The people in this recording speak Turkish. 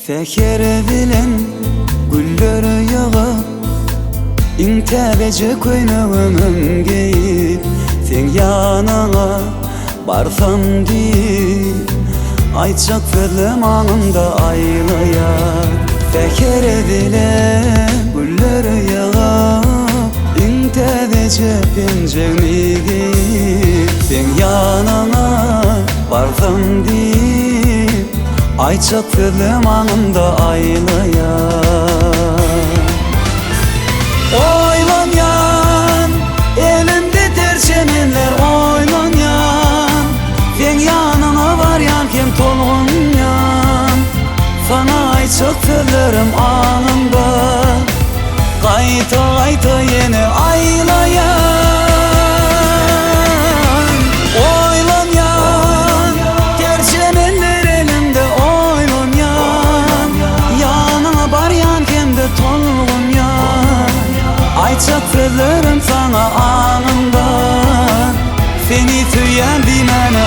Fekere bilen güller yağıp İntebece koynağımın geyip sen yanına barsam deyip Ayçak film anında aylaya Fekere bilen güller yağıp İntebece penceğini geyip sen yanına barsam deyip Ayçak film anında aylaya Oylanyan, elimde tercemeler oylanyan Ben yanına varyan kim tolgunyan Sana ayçak filmlerim anında Kayta kayta yine aylayan Ayçak filmlerim sana anında Seni tüyen dimene